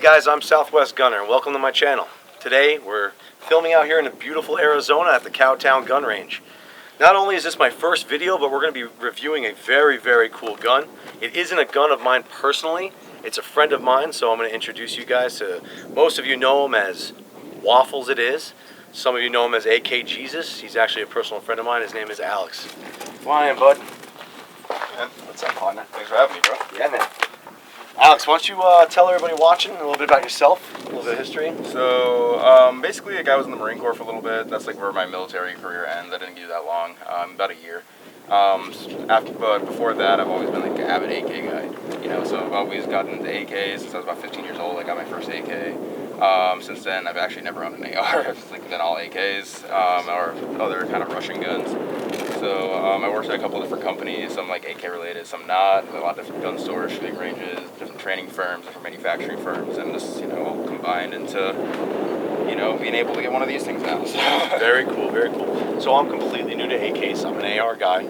guys, I'm Southwestgunner and welcome to my channel. Today we're filming out here in beautiful Arizona at the Cowtown gun range. Not only is this my first video, but we're going to be reviewing a very, very cool gun. It isn't a gun of mine personally, it's a friend of mine, so I'm going to introduce you guys to, most of you know him as Waffles it is. Some of you know him as AK Jesus. He's actually a personal friend of mine. His name is Alex. Come on in, bud. Man, what's up, partner? Thanks for having me, bro. Yeah, man. Alex, why don't you tell everybody watching a little bit about yourself, a little bit of history? So, basically, like, I was in the Marine Corps for a little bit. That's like where my military career ends. I didn't do that long, about a year. But before that, I've always been like an avid AK guy. You know, so I've always gotten into AKs since I was about 15 years old. I got my first AK. Since then, I've actually never owned an AR. I've like been all AKs or other kind of Russian guns. So I worked at a couple of different companies, some like AK related, some not, a lot of different gun stores, shooting ranges, different training firms, different manufacturing firms, and this, you know, all combined into, you know, being able to get one of these things now. So. Very cool, very cool. So I'm completely new to AKs. I'm an AR guy.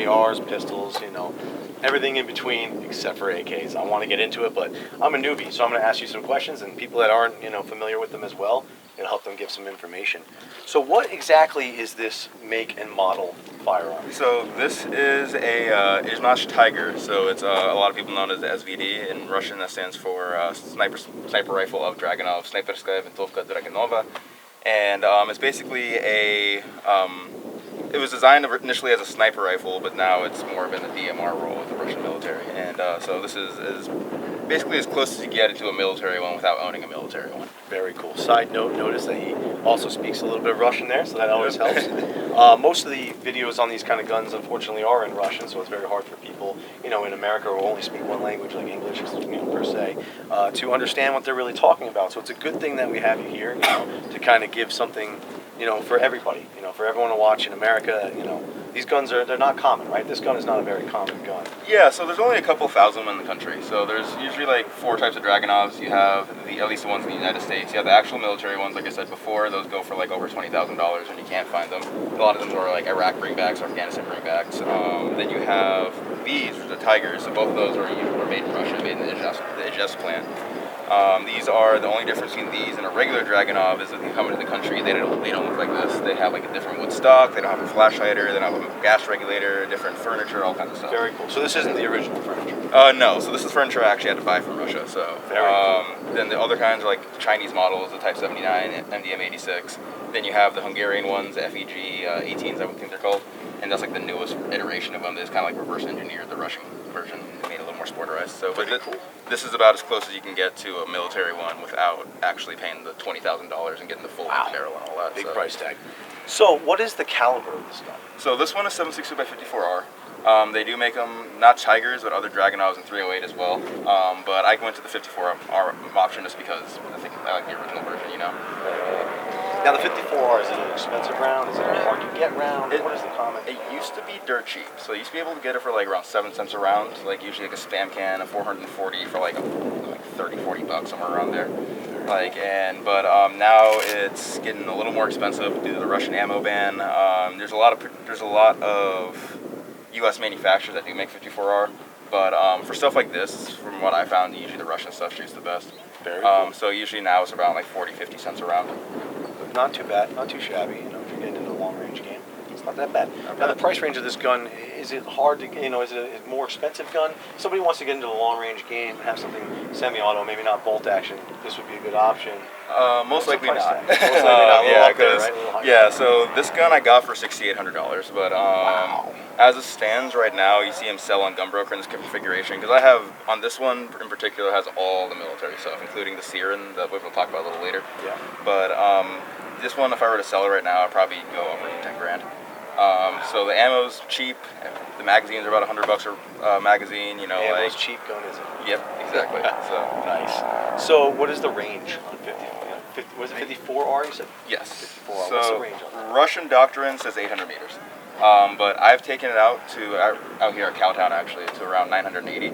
ARs, pistols, you know, everything in between except for AKs. I want to get into it, but I'm a newbie, so I'm going to ask you some questions, and people that aren't, you know, familiar with them as well, it'll help them give some information. So what exactly is this make and model firearm? So this is a Izhmash Tiger. So it's a lot of people know it as SVD. In Russian, that stands for sniper rifle of Dragunov, Sniperskaya Винтовка Dragunova. And it's basically a, it was designed initially as a sniper rifle, but now it's more of in the DMR role with the Russian military. And so this is basically as close as you get to a military one without owning a military one. Very cool. Side note, notice that he also speaks a little bit of Russian there, so that always helps. Most of the videos on these kind of guns, unfortunately, are in Russian, so it's very hard for people, you know, in America who only speak one language, like English, you know, per se, to understand what they're really talking about. So it's a good thing that we have you here, you know, to kind of give something, you know, for everybody, you know, for everyone to watch in America. You know, these guns they're not common, right? This gun is not a very common gun. Yeah, so there's only a couple thousand in the country. So there's usually like 4 types of Dragunovs. You have at least the ones in the United States. You have the actual military ones, like I said before. Those go for like over $20,000, and you can't find them. A lot of them are like Iraq bringbacks or Afghanistan bringbacks. Then you have these, the Tigers. So both of those are made in Russia, made in the Izhmash plant. These are the only difference between these and a regular Dragunov is that they come into the country. They don't look like this. They have like a different wood stock. They don't have a flash hider. They don't have a gas regulator, different furniture, all kinds of stuff. Very cool. So this isn't the original furniture? No. So this is furniture I actually had to buy from Russia. So then the other kinds are like Chinese models, the Type 79, MDM 86. Then you have the Hungarian ones, the FEG 18s, I would think they're called. And that's like the newest iteration of them. It's kind of like reverse engineered the Russian version, made it a little more sporterized. So, but this is about as close as you can get to a military one without actually paying the $20,000 and getting the full barrel and all that. Big price tag. So what is the caliber of this gun? So this one is 7.62 by 54R. They do make them, not Tigers, but other Dragunovs and 308 as well. But I went to the 54R option just because I think I like the original version, you know. Now the 54R, is it an expensive round? Is it a hard to get round? What is the comment? It used to be dirt cheap. So you used to be able to get it for like around 7 cents a round. Like usually like a spam can of 440 for like 30, 40 bucks, somewhere around there. But now it's getting a little more expensive due to the Russian ammo ban. There's a lot of U.S. manufacturers that do make 54R. But for stuff like this, from what I found, usually the Russian stuff shoots the best. Very cool. So usually now it's around like 40, 50 cents a round. Not too bad, not too shabby, you know, if you're getting into the long range game. It's not that bad. Now the price range of this gun, is it hard to, you know, is it a more expensive gun? If somebody wants to get into the long range game and have something semi-auto, maybe not bolt action, this would be a good option. Most likely not. Most likely not. Yeah, so this gun I got for $6,800, but wow. As it stands right now, you see him sell on Gunbroker in this configuration, because I have, on this one in particular, has all the military stuff, including the Siren that we'll talk about a little later. Yeah. But this one, if I were to sell it right now, I'd probably go over 10 grand. So the ammo's cheap. The magazines are about $100 a magazine. You know, ammo's cheap, gun is it? Yep, exactly. So nice. So what is the range on 50? Was it 54R? You said. Yes. 54R. What's the range on that? Russian doctrine says 800 meters. But I've taken it out here at Cowtown actually to around 980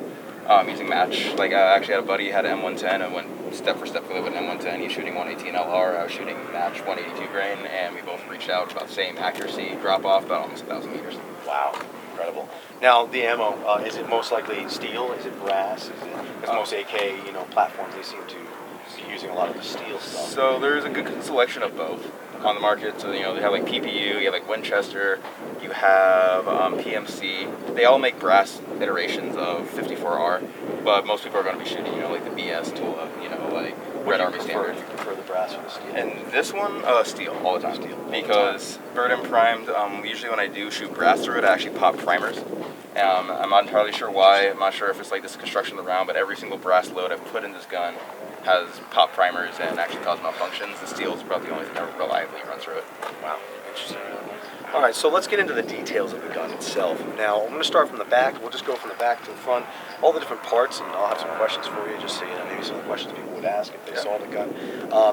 using match. Like I actually had a buddy who had an M110 and went step for step with it with an M110. He's shooting 118 LR. I was shooting match 182 grain, and we both reached out about the same accuracy, drop off about almost 1,000 meters. Wow, incredible. Now the ammo, is it most likely steel? Is it brass? Is it? Because most AK, you know, platforms, they seem to be using a lot of the steel stuff. So there's a good selection of both on the market. So, you know, they have like PPU, you have like Winchester, you have PMC. They all make brass iterations of 54R, but most people are going to be shooting, you know, like the BS Tula, you know, like Red Army Standard. Do you prefer the brass or the steel? And this one, steel all the time. Steel. Because bird and primed, usually when I do shoot brass through it, I actually pop primers. I'm not entirely sure why. I'm not sure if it's like this construction of the round, but every single brass load I've put in this gun has pop primers and actually caused malfunctions. The steel is probably the only thing that reliably runs through it. Wow, interesting. All right, so let's get into the details of the gun itself. Now, I'm going to start from the back. We'll just go from the back to the front, all the different parts, and I'll have some questions for you, just so you know, maybe some of the questions people would ask if they saw the gun.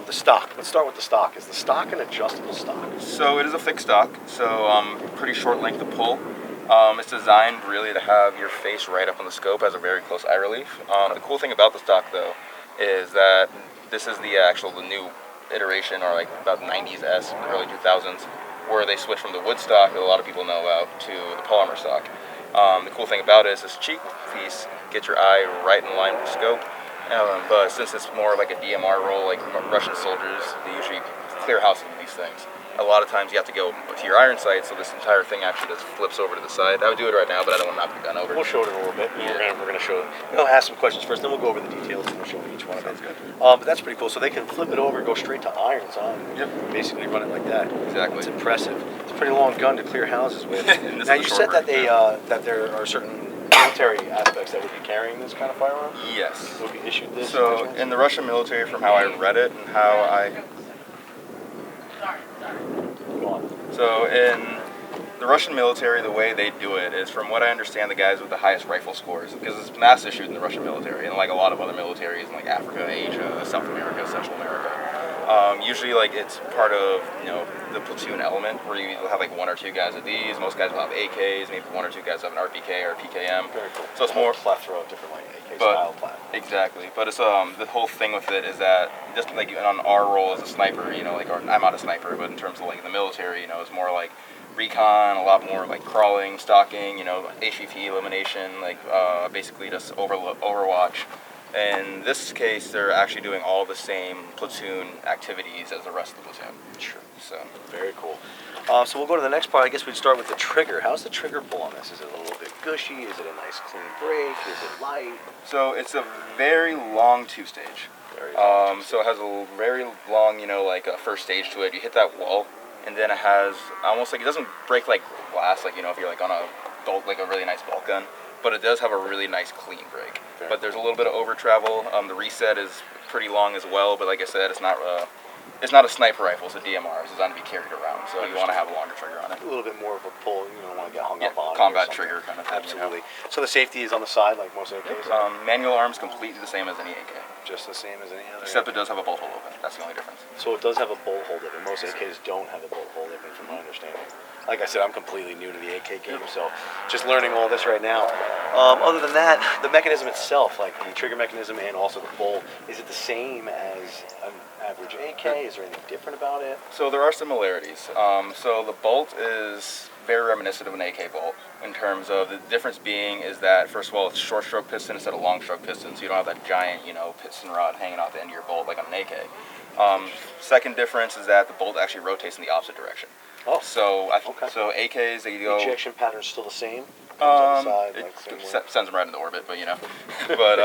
The stock. Let's start with the stock. Is the stock an adjustable stock? So it is a fixed stock, so pretty short length of pull. It's designed really to have your face right up on the scope, has a very close eye relief. The cool thing about the stock, though, is that this is the new iteration, or like about 90s S, early 2000s, where they switched from the wood stock that a lot of people know about to the polymer stock. The cool thing about it is this cheek piece gets your eye right in line with the scope, but since it's more like a DMR roll, like Russian soldiers, they usually clear house with these things. A lot of times you have to go to your iron sight, so this entire thing actually just flips over to the side. I would do it right now, but I don't want to knock the gun over. We'll show it in a little bit. Yeah. We're going to show it. We'll ask some questions first, then we'll go over the details, and we'll show each one of them. Sounds good. But that's pretty cool. So they can flip it over, go straight to irons, huh? Yep. Basically run it like that. Exactly. It's impressive. It's a pretty long gun to clear houses with. And this Now, is you a said short that that there are certain military aspects that would be carrying this kind of firearm? Yes. Would be issued this? So in the Russian military, from how I read it and how I... Go on. So in the Russian military, the way they do it is, from what I understand, the guys with the highest rifle scores, because it's mass issued in the Russian military, and like a lot of other militaries in like Africa, Asia, South America, Central America. Usually, like, it's part of, you know, the platoon element, where you have like one or two guys with these. Most guys will have AKs, maybe one or two guys have an RPK or a PKM. Very cool. So it's more plethora of different like AK style platforms. Exactly, but it's the whole thing with it is that just like on our role as a sniper, you know, like I'm not a sniper, but in terms of like the military, you know, it's more like recon, a lot more like crawling, stalking, you know, HVT elimination, like basically just overwatch. In this case, they're actually doing all the same platoon activities as the rest of the platoon. Sure. So Very cool. So we'll go to the next part. I guess we'd start with the trigger. How's the trigger pull on this? Is it a little bit gushy? Is it a nice clean break? Is it light? So it's a very long two-stage. So it has a very long, you know, like a first stage to it. You hit that wall, and then it has almost like, it doesn't break like glass, like, you know, if you're like on a bolt, like a really nice bolt gun, but it does have a really nice clean break. But there's a little bit of over travel. The reset is pretty long as well, but like I said, it's not a sniper rifle, it's a DMR. It's designed to be carried around, so you want to have a longer trigger on it. A little bit more of a pull. You don't want to get hung up on. Combat trigger kind of thing. Absolutely. You know? So the safety is on the side, like most AKs? Manual arms completely the same as any AK. Just the same as any other? Except it does have a bolt hole open. That's the only difference. So it does have a bolt hole open. Most AKs don't have a bolt hole open, from my understanding. Like I said, I'm completely new to the AK game, so just learning all this right now. Other than that, the mechanism itself, like the trigger mechanism and also the bolt, is it the same as an average AK? Is there anything different about it? So there are similarities. So the bolt is very reminiscent of an AK bolt, in terms of the difference being is that, first of all, it's short stroke piston instead of long stroke piston, so you don't have that giant, you know, piston rod hanging out the end of your bolt like on an AK. Second difference is that the bolt actually rotates in the opposite direction. Oh, so okay. So AKs, they go... Ejection pattern's still the same? On the side, it like sends them right into orbit, but you know. But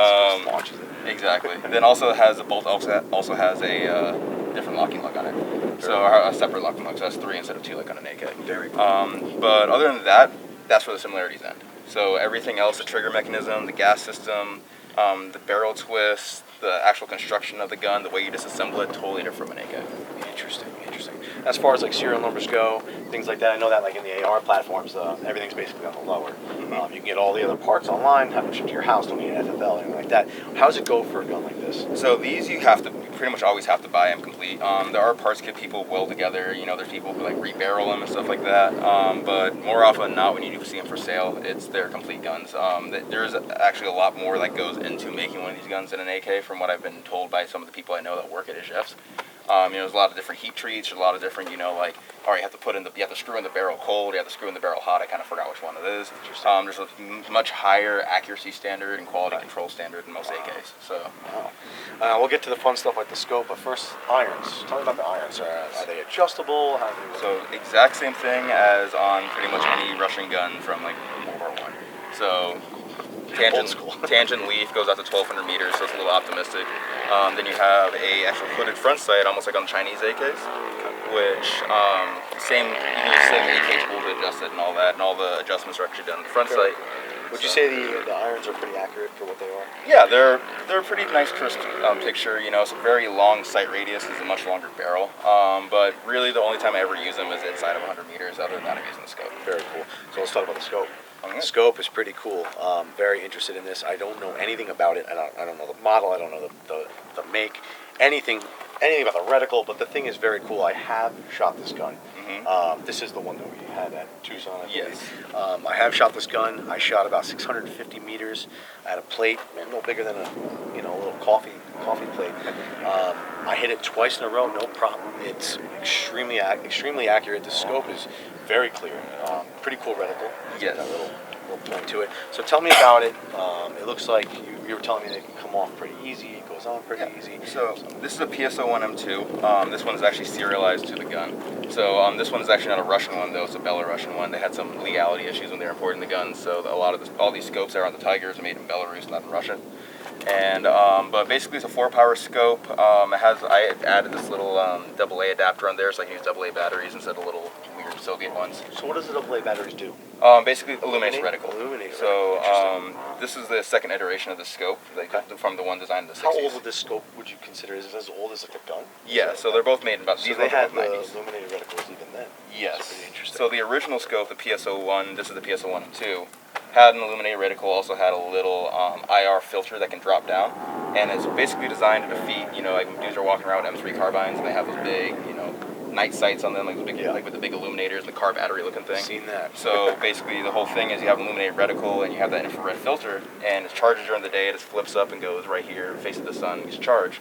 launches it. Exactly. Then also has the bolt also has a different locking lug on it. So a separate locking lug. So that's 3 instead of 2 like on an AK. Very cool. But other than that, that's where the similarities end. So everything else, the trigger mechanism, the gas system, the barrel twist, the actual construction of the gun, the way you disassemble it, totally different from an AK. Interesting, interesting. As far as like serial numbers go, things like that, I know that like in the AR platforms, everything's basically on the lower. You can get all the other parts online, have them shipped to your house, don't need an FFL, anything like that. How does it go for a gun like this? So these you pretty much always have to buy them complete. There are parts kit people weld together, you know, there's people who like rebarrel them and stuff like that. But more often than not, when you do see them for sale, they're complete guns. There's actually a lot more that goes into making one of these guns than an AK, from what I've been told by some of the people I know that work at HFs. You know, there's a lot of different heat treats, there's a lot of different, you know, like or you have to screw in the barrel cold, you have to screw in the barrel hot. I kind of forgot which one it is. There's a much higher accuracy standard and quality control standard in most AKs. So, we'll get to the fun stuff like the scope, but first, irons. Tell me about the irons. Are they adjustable? How do they work? So exact same thing as on pretty much any Russian gun from like World War I. So tangent leaf goes out to 1,200 meters, so it's a little optimistic. Then you have a actual hooded front sight, almost like on Chinese AKs, which same AK tool to adjust it and all that, and all the adjustments are actually done in the front sight. Would you say the irons are pretty accurate for what they are? Yeah, they're a pretty nice crisp picture. You know, it's a very long sight radius. It's a much longer barrel. But really, the only time I ever use them is inside of 100 meters. Other than that, I'm using the scope. Very cool. So let's talk about the scope. The scope is pretty cool. Very interested in this. I don't know anything about it. I don't know the model. I don't know the make. Anything about the reticle. But the thing is very cool. I have shot this gun. This is the one that we had at Tucson. Yes. I have shot this gun. I shot about 650 meters at a plate, no bigger than a little coffee plate. I hit it twice in a row, no problem. It's extremely accurate. The scope is very clear. Pretty cool reticle. Yes. That little point to it. So tell me about it. It looks like you were telling me they can come off pretty easy. It goes on pretty easy. So this is a PSO-1M2. This one is actually serialized to the gun. So this one is actually not a Russian one though. It's a Belarusian one. They had some legality issues when they were importing the guns. So all these scopes that are on the Tigers are made in Belarus, not in Russia. And but basically it's a 4-power scope. I added this little AA adapter on there, so I can use AA batteries instead of little weird Soviet ones. So what does the AA batteries do? Basically illuminates reticle. So this is the second iteration of the scope, from the one designed in the 60s. How old would this scope would you consider? Is it as old as like a gun? Yeah, so they're both made in about. So they had the illuminated reticles even then. Yes. That's pretty interesting. So the original scope, the PSO-1, this is the PSO-1M2, had an illuminated reticle, also had a little IR filter that can drop down, and it's basically designed to defeat, like dudes are walking around with M3 carbines and they have those big, night sights on them, like with the big illuminators and the car battery looking thing. Seen that. So basically the whole thing is you have an illuminated reticle and you have that infrared filter, and it charges during the day, it just flips up and goes right here, faces the sun, gets charged.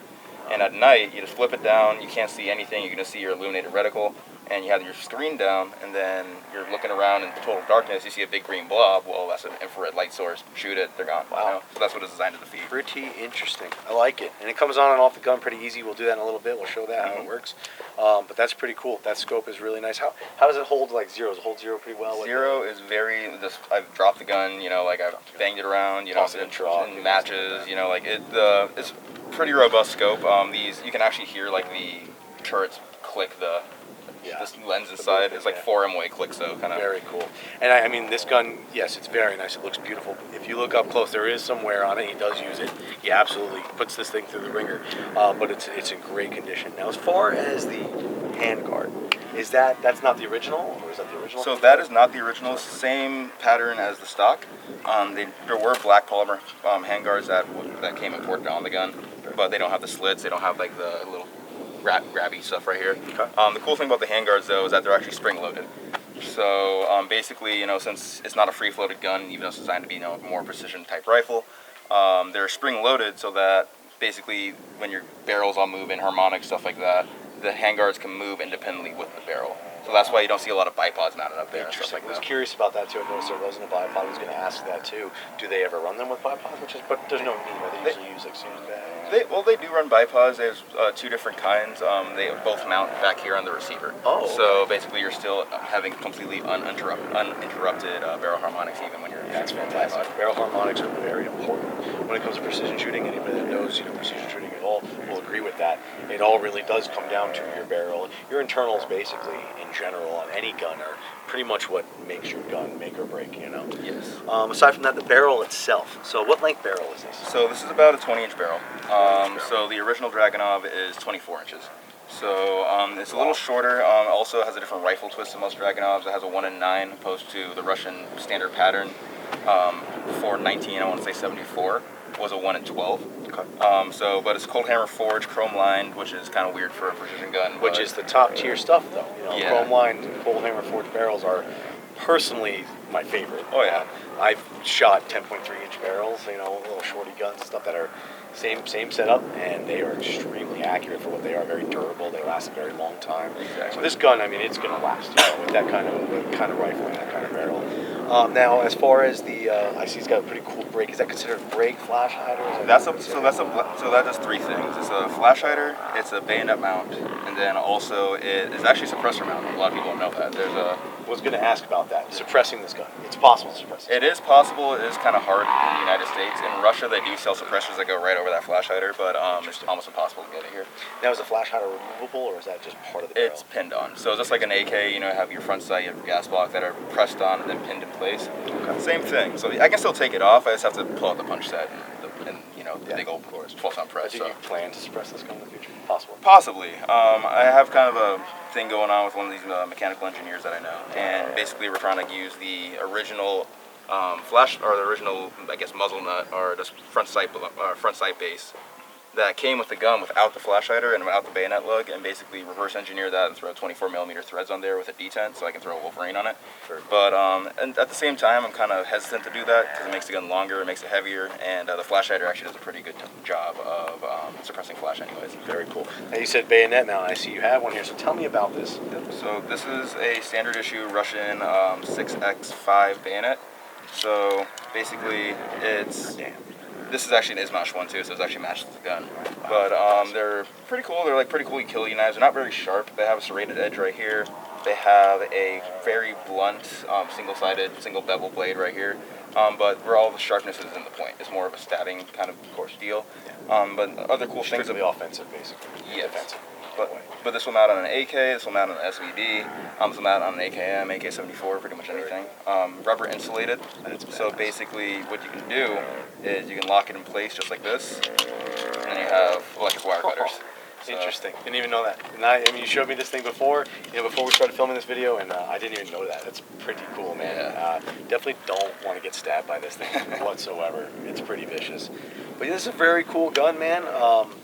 And at night, you just flip it down, you can't see anything, you can just see your illuminated reticle, and you have your screen down, and then you're looking around in total darkness, you see a big green blob, well, that's an infrared light source, shoot it, they're gone. Wow. So that's what it's designed to defeat. Pretty interesting. I like it. And it comes on and off the gun pretty easy. We'll do that in a little bit. We'll show that how it works. But that's pretty cool. That scope is really nice. How does it hold like zero? Does it hold zero pretty well? Zero is I've dropped the gun, I've banged it around, Toss it in truck, in matches, it's pretty robust scope. You can actually hear like the turrets click this lens inside. It's like 4M-way click, so kind of very cool. And I mean, this gun, yes, it's very nice. It looks beautiful. If you look up close, there is some wear on it. He does use it. He absolutely puts this thing through the ringer. But it's in great condition. Now, as far as the handguard, that's not the original, or is that the original? So that is not the original. Same pattern as the stock. There were black polymer handguards that came imported on the gun, but they don't have the slits. They don't have like the little grabby stuff right here. Okay. The cool thing about the handguards though is that they're actually spring loaded. So basically, since it's not a free floated gun, even though it's designed to be more precision type rifle, they're spring loaded so that basically when your barrels all move in harmonic stuff like that, the handguards can move independently with the barrel. So that's why you don't see a lot of bipods mounted up there. Interesting. I was curious about that too. I noticed there wasn't a bipod. I was going to ask that too. Do they ever run them with bipods? But there's no need. They usually use like Susan bags. They do run bipods. There's two different kinds. They both mount back here on the receiver. Oh. So basically, you're still having completely uninterrupted barrel harmonics even when you're. That's fantastic. Barrel harmonics are very important when it comes to precision shooting. Anybody that knows precision shooting at all will agree with that. It all really does come down to your barrel. Your internals, basically, in general, on any gun are pretty much what makes your gun make or break. Yes. Aside from that, the barrel itself. So, what length barrel is this? So this is about a 20-inch barrel. So the original Dragunov is 24 inches. So it's a little shorter. Also has a different rifle twist than most Dragunovs. It has a 1 in 9 opposed to the Russian standard pattern. 419, I want to say 74, was a 1 in 12. Okay. But it's cold hammer forged, chrome lined, which is kind of weird for a precision gun. Which is the top tier stuff, though. Yeah. Chrome lined, cold hammer forged barrels are personally my favorite. Oh yeah. I've shot 10.3 inch barrels, little shorty guns and stuff that are Same setup, and they are extremely accurate for what they are. Very durable. They last a very long time. Exactly. So this gun, I mean, it's going to last, with that kind of rifle and that kind of barrel. Now, as far as the, I see it's got a pretty cool brake. Is that considered a brake, flash hider? So that does three things. It's a flash hider, it's a bayonet mount, and then also it is actually a suppressor mount. A lot of people don't know that. I was going to ask about that. Suppressing this gun. It's possible to suppress it. It is possible. It is kind of hard in the United States. In Russia, they do sell suppressors that go right over that flash hider, but it's almost impossible to get it here. Now, is the flash hider removable, or is that just part of the barrel? It's pinned on. So just like an AK, you know, have your front sight, you have your gas block that are pressed on and then pinned in place. Okay. Same thing. So I can still take it off. I just have to pull out the punch set and you know, the big old 12-sound press. Do you plan to suppress this gun in the future? Possible. Possibly. I have kind of a thing going on with one of these mechanical engineers that I know, and basically we're trying to use the original flash, or the original, I guess, muzzle nut, or just front sight base that came with the gun without the flash hider and without the bayonet lug, and basically reverse engineer that and throw 24mm threads on there with a detent so I can throw a Wolverine on it. Sure. But and at the same time, I'm kind of hesitant to do that because it makes the gun longer, it makes it heavier, and the flash hider actually does a pretty good job of suppressing flash anyways. Very cool. Now, you said bayonet mount. I see you have one here, so tell me about this. So this is a standard issue Russian 6x5 bayonet. So basically it's... This is actually an Izmash one too, so it's actually matched with the gun. But they're pretty cool. They're like pretty cool utility knives. They're not very sharp. They have a serrated edge right here. They have a very blunt, single-sided, single bevel blade right here. But where all the sharpness is in the point. It's more of a stabbing kind of course deal. But other cool things. Strictly offensive, basically. Yes. Defensive. But this will mount on an AK, this will mount on an SVD, this will mount on an AKM, AK-74, pretty much anything. Rubber insulated, so basically what you can do is you can lock it in place just like this, and then you have electric wire cutters. So. Interesting. Didn't even know that. And I mean, you showed me this thing before, before we started filming this video, and I didn't even know that. That's pretty cool, man. Yeah. Definitely don't want to get stabbed by this thing whatsoever. It's pretty vicious. But this is a very cool gun, man.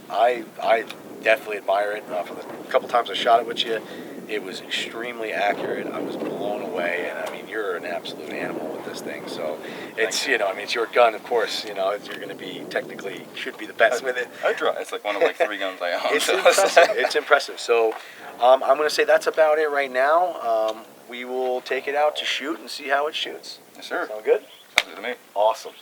I definitely admire it. For the couple times I shot it with you, it was extremely accurate. I was blown away, and I mean, you're an absolute animal with this thing. So it's, I mean, it's your gun, of course. You're going to be technically should be the best with it. It's like one of like 3 guns I own. It's impressive. It's impressive. So I'm going to say that's about it right now. We will take it out to shoot and see how it shoots. Yes, sir. Sound good? Sounds good to me. Awesome.